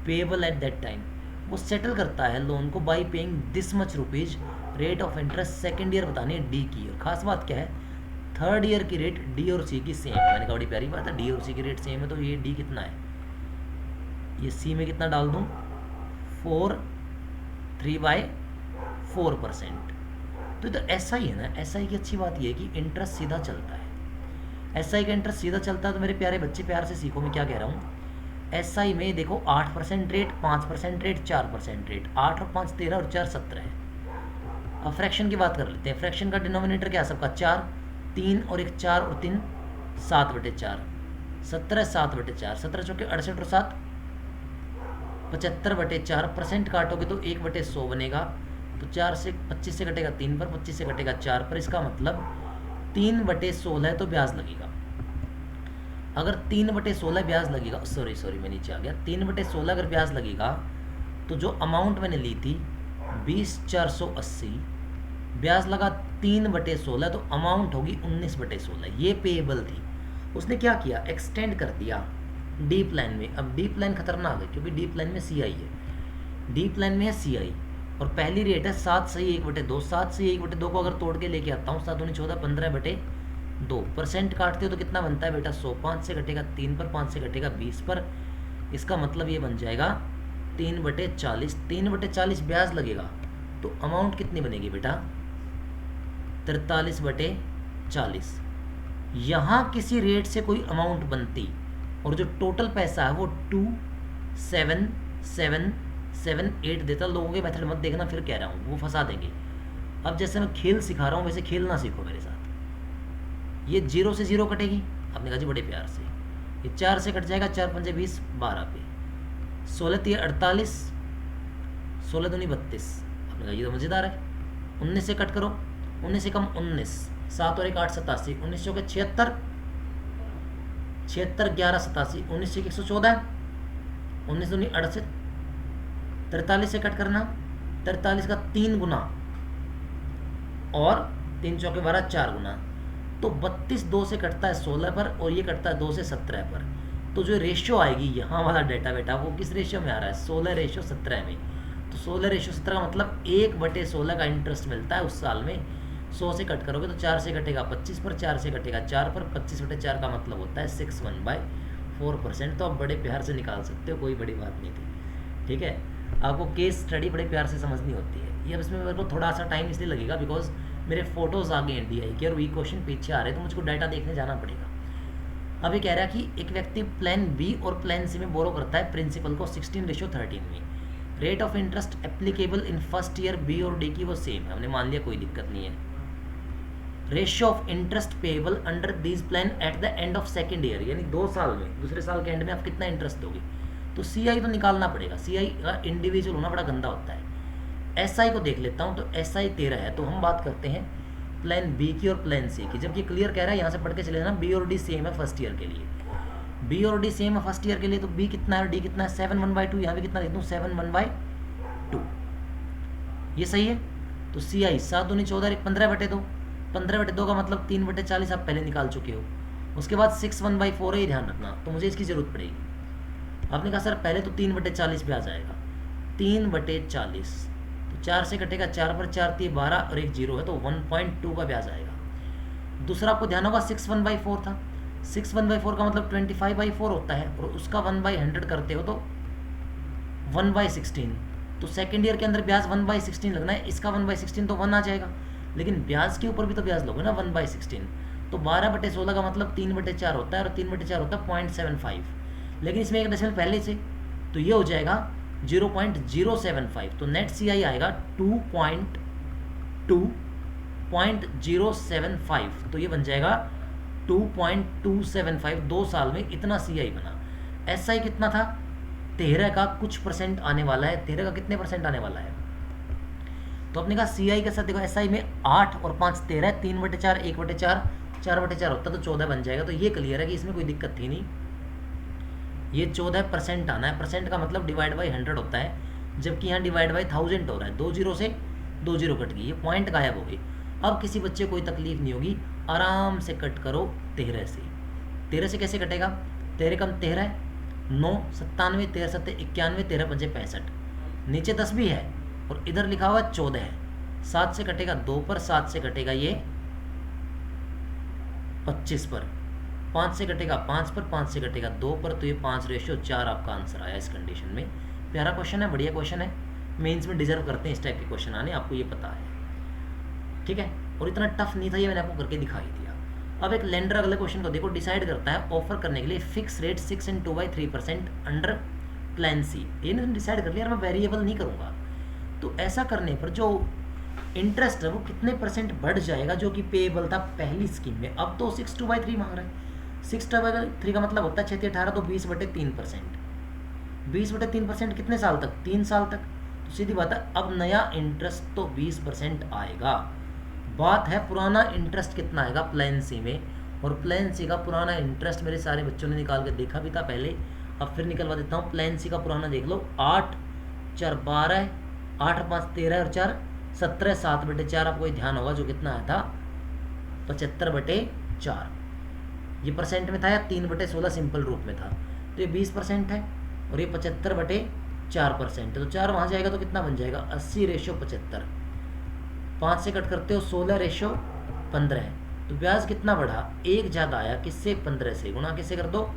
पेएबल एट दैट टाइम, वो सेटल करता है लोन को by paying this much rupees, rate of interest second year बतानी है डी की, और खास बात क्या है थर्ड ईयर की रेट डी और सी की सेम है। मैंने कहा बड़ी प्यारी बात है, डी और सी की रेट सेम है, तो ये डी कितना है, ये सी में कितना डाल दूँ 3/4%। तो इधर SI है ना, SI की अच्छी बात ये है कि इंटरेस्ट सीधा चलता है, SI का इंटरेस्ट सीधा चलता है। तो मेरे प्यारे बच्चे प्यार से सीखो, मैं क्या कह रहा हूँ, SI में देखो 8% रेट, 5% रेट, 4% रेट, 8 और 5 13 और 4 17 है। अब फ्रैक्शन की बात कर लेते हैं, फ्रैक्शन का डिनोमिनेटर क्या है सबका 4, 3 और 1 4 और 3 7/4, 17 7/4, 17 चौके 68 और 7 75/4, परसेंट काटोगे तो 1/100 बनेगा, तो 4 से 25 से कटेगा 3 पर, 25 से कटेगा 4 पर, इसका मतलब 3/16 है तो ब्याज लगेगा। अगर 3/16 ब्याज लगेगा, सॉरी मैं नीचे आ गया, 3/16 अगर ब्याज लगेगा तो जो अमाउंट मैंने ली थी 20,480, ब्याज लगा 3/16 तो अमाउंट होगी 19/16, ये पेएबल थी। उसने क्या किया, एक्सटेंड कर दिया डी प्लान में। अब डी प्लान खतरनाक है क्योंकि डी प्लान में CI है, डी प्लान में है CI और पहली रेट है 7 सही 1/2। 7 सही 1/2 को अगर तोड़ के लेके आता हूँ, 7 दूनी 14, 15/2। परसेंट काटते हो तो कितना बनता है बेटा 100। 5 से कटेगा 3 पर, 5 से कटेगा 20 पर। इसका मतलब ये बन जाएगा 3/40। 3/40 ब्याज लगेगा तो अमाउंट कितनी बनेगी बेटा 43/40। यहाँ किसी रेट से कोई अमाउंट बनती और जो टोटल पैसा है वो 27778 देता। लोगों के मेथड मत देखना, फिर कह रहा हूँ वो फंसा देंगे। अब जैसे मैं खेल सिखा रहा हूँ वैसे खेलना सीखो मेरे साथ। ये 0 से 0 कटेगी, आपने कहा जी बड़े प्यार से। ये 4 से कट जाएगा, 4 पंजे 20, 12 पे। 16 3 48, 16 दूनी 32, आपने कहा ये तो मज़ेदार है। 19 से कट करो, 19 से कम 19, 7 और 1 8 87, 19 के 76, 76 11 87, 19 के 114, 19 दूनी 68। 43 से कट करना, 43 का 3 गुना और 3 चौके 12, 4 गुना। तो 32 2 से कटता है 16 पर और ये कटता है 2 से 17 पर। तो जो रेशियो आएगी यहाँ वाला डेटा बेटा वो किस रेशियो में आ रहा है 16:17 में। तो 16:17 का मतलब 1/16 का इंटरेस्ट मिलता है उस साल में। 100 से कट करोगे तो 4 से कटेगा 25 पर, 4 से कटेगा 4 पर। 25/4 का मतलब होता है 61/4%। तो आप बड़े प्यार से निकाल सकते हो, कोई बड़ी बात नहीं थी। ठीक है, आपको केस स्टडी बड़े प्यार से समझनी होती है। ये अब इसमें मेरे को थोड़ा सा टाइम इसलिए लगेगा बिकॉज मेरे फोटोज़ आगे हैं DI के और वी क्वेश्चन पीछे आ रहे हैं, तो मुझको डाटा देखने जाना पड़ेगा। अब ये कह रहा है कि एक व्यक्ति प्लान बी और प्लान सी में बोरो करता है प्रिंसिपल को 16:13 में। Rate of interest applicable in first year B और डी की वो सेम है, हमने मान लिया कोई दिक्कत नहीं है। Ratio of interest payable under these plan at the end of second year, यानी 2 साल में, दूसरे साल के एंड में आप कितना इंटरेस्ट दोगे। तो CI तो निकालना पड़ेगा, CI का इंडिविजुअल होना बड़ा गंदा होता है। SI को देख लेता हूँ, तो SI 13 है। तो हम बात करते हैं प्लान बी की और प्लान सी की। जबकि क्लियर कह रहा है यहाँ से पढ़ के चले जाना, बी और डी सेम है फर्स्ट ईयर के लिए। बी और डी सेम है फर्स्ट ईयर के लिए, तो बी कितना है और डी कितना है 7/1/2। यहाँ पे कितना लिख दूँ 7/1/2, ये सही है। तो CI 7 दूनी 14, 15/2। 15/2 का मतलब 3/40 आप पहले निकाल चुके हो। उसके बाद 6/1/4 है, ध्यान रखना। तो मुझे इसकी ज़रूरत पड़ेगी। आपने कहा सर पहले तो 3/40 पे आ जाएगा, 3/40। तो 4 से कटेगा 4 पर, 4 3 12 और 1 0 है, तो 1.2 का ब्याज आएगा। दूसरा आपको ध्यान होगा 6/1/4 था। 6/1/4 का मतलब 25/4 होता है और उसका 1/100 करते हो तो 1/16। तो सेकेंड ईयर के अंदर ब्याज 1/16 लगना है। इसका 1/16 तो 1 आ जाएगा, लेकिन ब्याज के ऊपर भी तो ब्याज लोगे ना 1/16। तो 12/16 का मतलब 3/4 होता है और 3/4 होता है 0.75। लेकिन इसमें एक डेसिमल पहले से, तो ये हो जाएगा 0.075। तो नेट CI आएगा 2.075। तो ये बन जाएगा 2.275। 2 साल में इतना CI बना। SI कितना था 13 का कुछ परसेंट आने वाला है। 13 का कितने परसेंट आने वाला है, तो अपने कहा CI के साथ देखो SI में 8 और 5 13 है, 3/4 1/4 4/4 होता तो 14 बन जाएगा। तो ये क्लियर है कि इसमें कोई दिक्कत थी नहीं। ये 14% आना है। परसेंट का मतलब डिवाइड बाई 100 होता है, जबकि यहाँ डिवाइड बाई 1000 हो रहा है। 2 0 से 2 0 कट गई, ये पॉइंट गायब हो गई। अब किसी बच्चे को कोई तकलीफ नहीं होगी, आराम से कट करो 13 से। 13 से कैसे कटेगा, 13 कम 13 9 97, 13 7 91, 13 5 65। नीचे 10 भी है और इधर लिखा हुआ 14 है। 7 से कटेगा 2 पर, 7 से कटेगा ये 25 पर, 5 से कटेगा 5 पर, 5 से कटेगा 2 पर। तो ये 5:4 आपका आंसर आया इस कंडीशन में। प्यारा क्वेश्चन है, बढ़िया क्वेश्चन है। मेंस में डिजर्व करते हैं इस टाइप के क्वेश्चन आने, आपको ये पता है। ठीक है, और इतना टफ नहीं था ये, मैंने आपको करके दिखाई दिया। अब एक लेंडर अगले क्वेश्चन को देखो, डिसाइड करता है ऑफर करने के लिए fix rate 6 and 2/3% under plan C. ये नहीं डिसाइड कर लिया मैं वेरिएबल नहीं करूँगा। तो ऐसा करने पर जो इंटरेस्ट है वो कितने % बढ़ जाएगा, जो कि पेएबल था पहली स्कीम में। अब तो 6 2/3 मांग रहा है। 6 2/3 का मतलब होता है 6 18, तो 20/3%। 20/3% कितने साल तक, 3 साल तक। तो सीधी बात है, अब नया इंटरेस्ट तो 20% आएगा। बात है पुराना इंटरेस्ट कितना आएगा प्लान सी में, और प्लान सी का पुराना इंटरेस्ट मेरे सारे बच्चों ने निकाल के देखा भी था पहले, अब फिर निकलवा देता हूँ। प्लान सी का पुराना देख लो, 8 4 12, 8 5 13 और 4 17, 7/4 आपको ध्यान होगा जो कितना आया था 75/4। ये परसेंट में था या 3/16 सिंपल रूप में था। तो ये 20% है और ये 75/4 4% है, तो 4 वहाँ जाएगा तो कितना बन जाएगा 80/75। 5 से कट करते हो 16/15 है, तो ब्याज कितना बढ़ा, एक ज़्यादा आया, किससे 15 से, गुणा किससे कर दो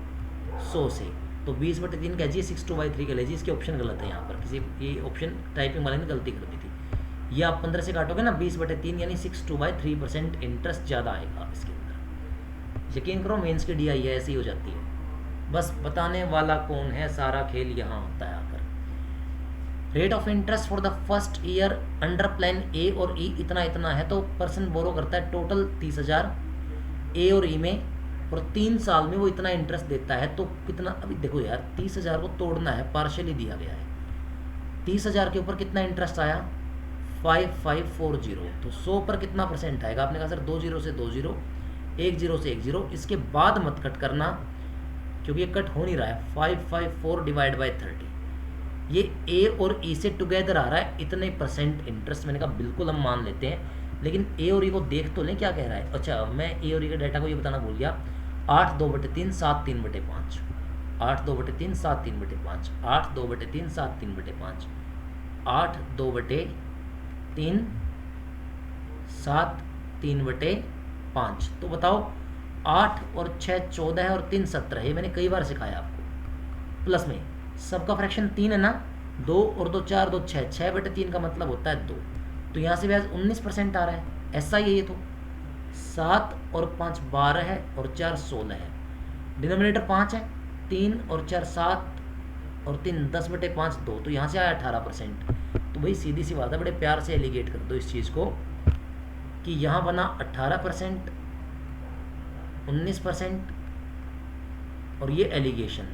100 से, तो 20/3 कह जी 62/3 कह लीजिए। इसके ऑप्शन गलत है यहाँ पर, किसी ये ऑप्शन टाइपिंग वाले ने गलती कर दी थी। ये आप 15 से काटोगे ना 20/3 यानी 62/3% इंटरेस्ट ज़्यादा आएगा इसके अंदर। यकीन करो मेंस की DI है ऐसी हो जाती है, बस बताने वाला कौन है, सारा खेल यहाँ होता है आकर। Rate of interest for the first year under plan A और ई इतना इतना है, तो पर्सन बोरो करता है टोटल 30,000 ए और ई में, और 3 साल में वो इतना इंटरेस्ट देता है, तो कितना, अभी देखो यार 30,000 को तोड़ना है, पार्शियली दिया गया है, 30,000 के ऊपर कितना इंटरेस्ट आया 5540, तो 100 पर कितना परसेंट आएगा, आपने कहा सर 2 0 से 2 0, 1 0 से 1 0, इसके बाद मत कट करना क्योंकि ये कट हो नहीं रहा है, 554 डिवाइड बाई 30, ये ए और ई से टुगेदर आ रहा है इतने परसेंट इंटरेस्ट। मैंने कहा बिल्कुल हम मान लेते हैं, लेकिन ए और ई को देख तो लें क्या कह रहा है। अच्छा मैं ए और ई के डाटा को ये बताना भूल गया, 8 2/3 7 3/5, 8 2/3 7 3/5, 8 2/3 7 3/5, 8 2/3 7 3/5, तो बताओ 8 और 6 14 है और 3 17 है, ये मैंने कई बार सिखाया आपको। प्लस में सबका फ्रैक्शन 3 है ना, 2 और 2 4, 2 6, 6/3 का मतलब होता है 2, तो यहाँ से ब्याज 19% आ रहा है, ऐसा ही है ये तो। 7 और 5 12 है और 4 16 है, डिनोमिनेटर 5 है, 3 और 4 7 और 3 10/5 2, तो यहाँ से आया 18%। तो भाई सीधी सी बात है, बड़े प्यार से एलिगेट कर दो इस चीज़ को कि यहाँ बना 18%, 19% और ये एलिगेशन,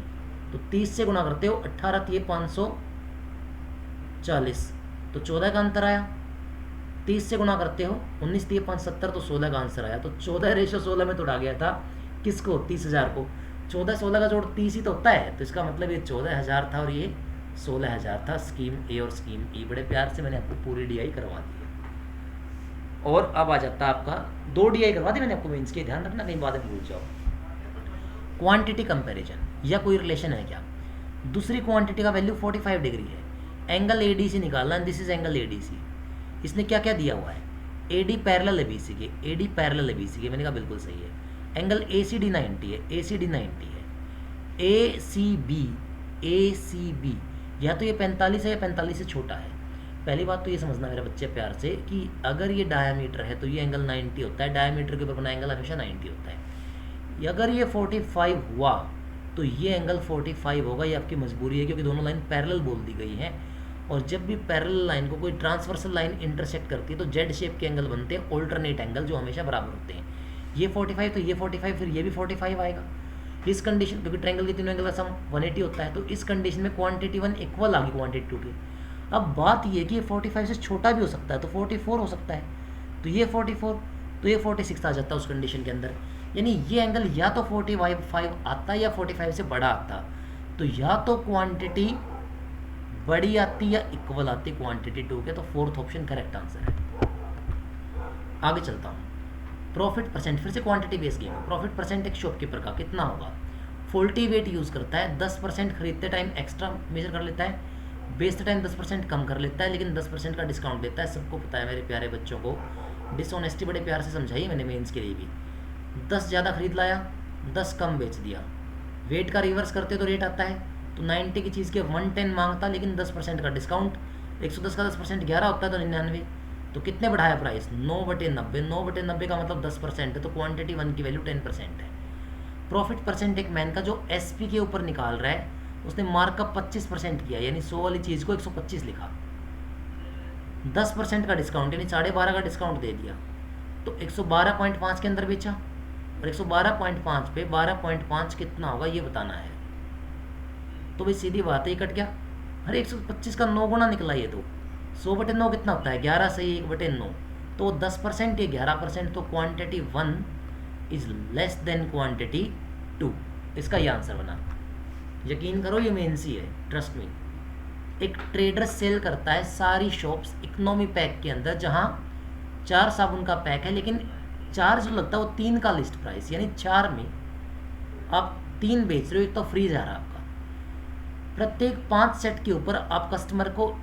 तो 30 से गुना करते हो 18 दिए 540, तो 14 का अंतर आया। 30 से गुना करते हो 19 दिए 5 70, तो 16 का आंसर आया। तो 14/16 में तोड़ा गया था किसको, 30,000 को। 14 16 का जोड़ 30 ही तो होता है, तो इसका मतलब ये 14,000 था और ये 16,000 था। स्कीम ए और स्कीम ई, बड़े प्यार से मैंने आपको पूरी DI करवा दी है। और अब आ जाता है आपका 2 DI करवा दी मैंने आपको मेंस के, ध्यान रखना कहीं बाद में भूल जाओ। क्वांटिटी कंपैरिजन या कोई रिलेशन है क्या, दूसरी क्वांटिटी का वैल्यू 45 डिग्री है, एंगल ADC निकालना, दिस इज एंगल ADC। इसने क्या क्या दिया हुआ है, AD पैरेलल है BC के, AD पैरेलल है BC के, मैंने कहा बिल्कुल सही है। एंगल ACD 90 है, ACD 90 है। ACB या तो ये 45 है या 45 से छोटा है। पहली बात तो ये समझना मेरे बच्चे प्यार से कि अगर ये डायमीटर है तो ये एंगल 90 होता है, डायमीटर के ऊपर बना एंगल हमेशा 90 होता है। अगर ये 45 हुआ तो ये एंगल 45 होगा, ये आपकी मजबूरी है क्योंकि दोनों लाइन पैरेलल बोल दी गई हैं, और जब भी पैरेलल लाइन को कोई ट्रांसवर्सल लाइन इंटरसेक्ट करती है तो जेड शेप के एंगल बनते हैं, ऑल्टरनेट एंगल जो हमेशा बराबर होते हैं। ये 45 तो ये 45, फिर ये भी 45 आएगा। इस कंडीशन, क्योंकि ट्रायंगल के तीनों एंगल का सम 180 होता है, तो इस कंडीशन में क्वांटिटी 1 इक्वल आ गई क्वांटिटी 2 की। अब बात ये कि ये 45 से छोटा भी हो सकता है, तो 44 हो सकता है, तो ये 44, तो ये 46 आ जाता है उस कंडीशन के अंदर। यानी ये एंगल या तो 45 आता या 45 से बड़ा आता, तो या तो क्वांटिटी बड़ी आती या इक्वल आती क्वांटिटी 2 के, तो फोर्थ ऑप्शन करेक्ट आंसर है। आगे चलता हूँ। प्रॉफिट परसेंट, फिर से क्वांटिटी बेस्ड गेम है। प्रॉफिट परसेंट एक शॉपकीपर का कितना होगा, फॉल्टी वेट यूज़ करता है, 10% खरीदते टाइम एक्स्ट्रा मेजर कर लेता है, बेचते टाइम 10% कम कर लेता है, लेकिन 10% का डिस्काउंट देता है। सबको पता है मेरे प्यारे बच्चों को, डिसऑनेस्टी बड़े प्यार से समझाई मैंने मेंस के लिए भी। 10 ज़्यादा खरीद लाया, 10 कम बेच दिया, वेट का रिवर्स करते तो रेट आता है, तो 90 की चीज़ के 110 मांगता, लेकिन 10% का डिस्काउंट, 110 का 10% 11 होता है तो 99, तो कितने बढ़ाया प्राइस, 9/90, 9/90 का मतलब 10% है, तो क्वांटिटी 1 की वैल्यू 10% है। प्रॉफिट परसेंट एक मैन का जो SP के ऊपर निकाल रहा है, उसने मार्कअप 25% किया, यानी 100 वाली चीज़ को 125 लिखा, 10% का डिस्काउंट यानी 12.5 का डिस्काउंट दे दिया, तो 112.5 के अंदर बेचा, और 112.5 पे 12.5 कितना होगा ये बताना है। तो भाई सीधी बात है, ये कट गया, अरे 125 का 9 गुना निकला ये, तो 100/9 कितना होता है 11 से 1/9, तो 10% ये 11%, तो quantity 1 is less than quantity 2, इसका ये आंसर बना। यकीन करो ये मेंस ही है, ट्रस्ट मी। एक ट्रेडर सेल करता है सारी शॉप्स इकोनॉमी पैक के अंदर, जहाँ 4 साबुन का पैक है, लेकिन 4 जो लगता है वो 3 का लिस्ट प्राइस, यानी 4 में आप 3 बेच रहे हो, एक तो फ्री जा रहा है आपका, प्रत्येक 5 सेट के ऊपर आप कस्टमर को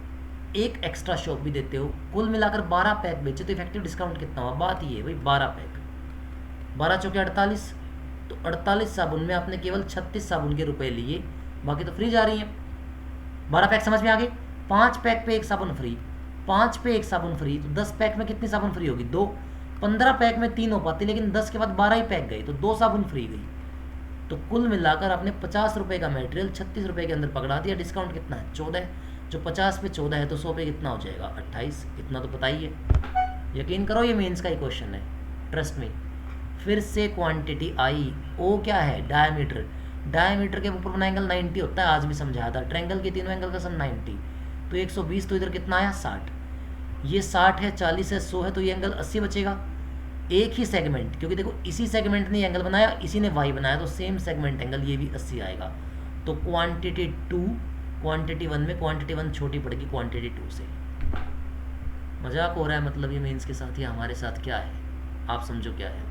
एक एक्स्ट्रा शॉप भी देते हो, कुल मिलाकर 12 पैक बेचे तो इफेक्टिव डिस्काउंट कितना हुआ? बात ये है भाई, 12 पैक, 12 चौके 48, तो 48 साबुन में आपने केवल 36 साबुन के रुपए लिए, बाकी तो फ्री जा रही है। 12 पैक समझ में आ गए? 5 पैक पे एक साबुन फ्री, 5 पे एक साबुन फ्री, तो 10 पैक में कितनी साबुन फ्री होगी? 2। 15 पैक में 3 हो पाती, लेकिन 10 के बाद 12 ही पैक गई, तो 2 साबुन फ्री गई। तो कुल मिलाकर आपने 50 रुपये का मटेरियल 36 रुपये के अंदर पकड़ा दिया। डिस्काउंट कितना है? 14। जो 50 पे 14 है तो 100 पे कितना हो जाएगा? 28। इतना तो पता ही है, यकीन करो ये मेंस का ही क्वेश्चन है, ट्रस्ट में। फिर से क्वांटिटी आई। ओ क्या है? डायमीटर। डायमीटर के ऊपर बना एंगल 90 होता है, आज भी समझाया था। ट्रायंगल के तीनों एंगल का सम 90, तो 120, तो इधर कितना आया? 60। ये 60 है, 40 है, 100 है, तो ये एंगल 80 बचेगा। एक ही सेगमेंट, क्योंकि देखो इसी सेगमेंट ने एंगल बनाया, इसी ने वाई बनाया, तो सेम सेगमेंट एंगल, ये भी 80 आएगा। तो क्वांटिटी 2 क्वांटिटी 1 में, क्वांटिटी 1 छोटी पड़ेगी क्वांटिटी 2 से। मजाक हो रहा है मतलब ये मेंस के साथ, या हमारे साथ क्या है? आप समझो क्या है।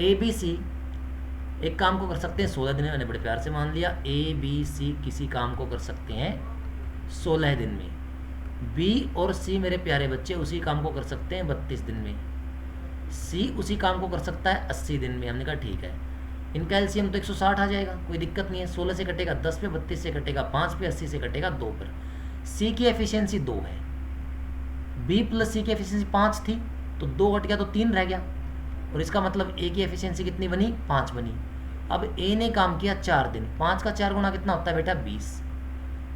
ए बी सी एक काम को कर सकते हैं 16 दिन में, मैंने बड़े प्यार से मान लिया। ए बी सी किसी काम को कर सकते हैं 16 दिन में। बी और सी मेरे प्यारे बच्चे उसी काम को कर सकते हैं 32 दिन में। सी उसी काम को कर सकता है 80 दिन में। हमने कहा ठीक है, इनका एलसीएम तो 160 आ जाएगा, कोई दिक्कत नहीं है। 16 से कटेगा 10 पे, 32 से कटेगा 5 पे, 80 से कटेगा 2 पर। सी की एफिशिएंसी 2 है, बी प्लस सी की एफिशिएंसी 5 थी, तो 2 हट गया तो 3 रह गया, और इसका मतलब ए की एफिशिएंसी कितनी बनी? 5 बनी। अब ए ने काम किया 4 दिन, 5 का 4 गुना कितना होता है बेटा? 20।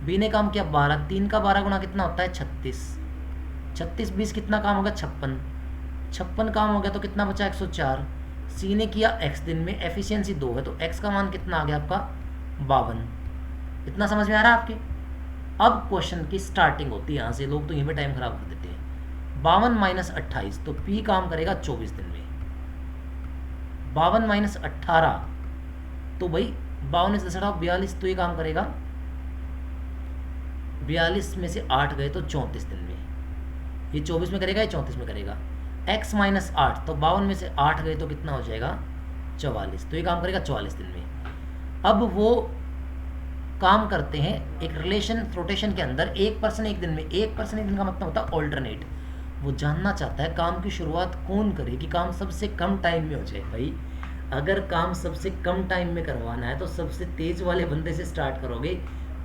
बी ने काम किया 12, 3 का 12 गुना कितना होता है? 36। 36 20 कितना काम होगा? 56। 56 काम हो गया तो कितना बचा? 104। सी ने किया x दिन में, एफिशिएंसी 2 है, तो x का मान कितना आ गया आपका? 52। इतना समझ में आ रहा है आपके? अब क्वेश्चन की स्टार्टिंग होती है यहाँ से, लोग तो यहीं पे टाइम खराब कर देते हैं। 52 माइनस 28, तो P काम करेगा 24 दिन में। 52 माइनस 18, तो भाई 52 से 10 42, तो ये काम करेगा 42 में से 8 गए तो 34 दिन में। ये 24 में करेगा, ये 34 में करेगा। x माइनस 8, तो 52 में से 8 गए तो कितना हो जाएगा? 44, तो ये काम करेगा 44 दिन में। अब वो काम करते हैं एक रिलेशन रोटेशन के अंदर, एक पर्सन एक दिन में। एक पर्सन एक दिन का मतलब होता है ऑल्टरनेट। वो जानना चाहता है काम की शुरुआत कौन करे कि काम सबसे कम टाइम में हो जाए। भाई अगर काम सबसे कम टाइम में करवाना है तो सबसे तेज वाले बंदे से स्टार्ट करोगे।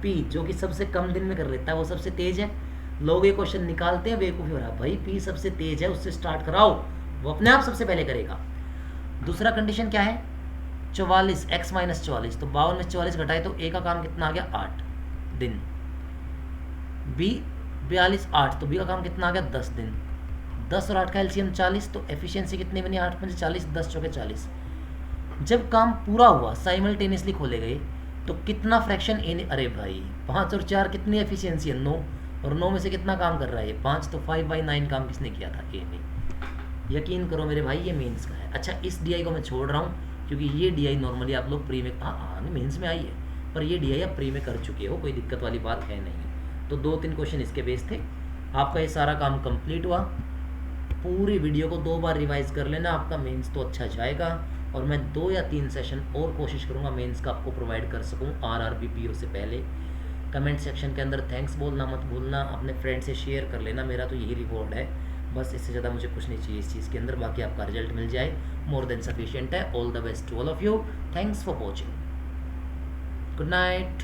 पी जो कि सबसे कम दिन में कर लेता है वो सबसे तेज है। लोग ये क्वेश्चन निकालते हैं, बेवकूफ़ी हो रहा है। भाई पी सबसे तेज है, उससे स्टार्ट कराओ, वो अपने आप सबसे पहले करेगा। दूसरा कंडीशन क्या है? 44 x माइनस 44, तो 52 में 44 घटाए तो ए का काम कितना आ गया? 8 दिन। बी 42 8, तो बी का काम कितना आ गया? 10 दिन। 10 और 8 का एलसीएम 40, तो एफिशिएंसी कितनी बनी? 8 में 40, 10 चौके 40। जब काम पूरा हुआ, साइमल्टेनियसली खोले गए, तो कितना फ्रैक्शन ए ने? अरे भाई 5 और 4 कितनी एफिशिएंसी है? 9, और 9 में से कितना काम कर रहा है? 5, तो 5/9 काम किसने किया था? ए ने। यकीन करो मेरे भाई ये मेंस का है। अच्छा इस डीआई को मैं छोड़ रहा हूँ क्योंकि ये डीआई नॉर्मली आप लोग प्री में, हाँ मेंस में आई है, पर ये डीआई आप प्री में कर चुके हो, कोई दिक्कत वाली बात है नहीं। तो 2-3 क्वेश्चन इसके बेस थे। आपका ये सारा काम कंप्लीट हुआ। पूरी वीडियो को 2 बार रिवाइज कर लेना, आपका मेंस तो अच्छा जाएगा। और मैं 2 या 3 सेशन और कोशिश करूँगा मेंस का आपको प्रोवाइड कर सकूँ RRB PO से पहले। कमेंट सेक्शन के अंदर थैंक्स बोलना मत भूलना, अपने फ्रेंड से शेयर कर लेना, मेरा तो यही रिवॉर्ड है बस, इससे ज़्यादा मुझे कुछ नहीं चाहिए इस चीज़ के अंदर। बाकी आपका रिजल्ट मिल जाए मोर देन सफिशिएंट है। All the best to all of you, thanks for watching, good night.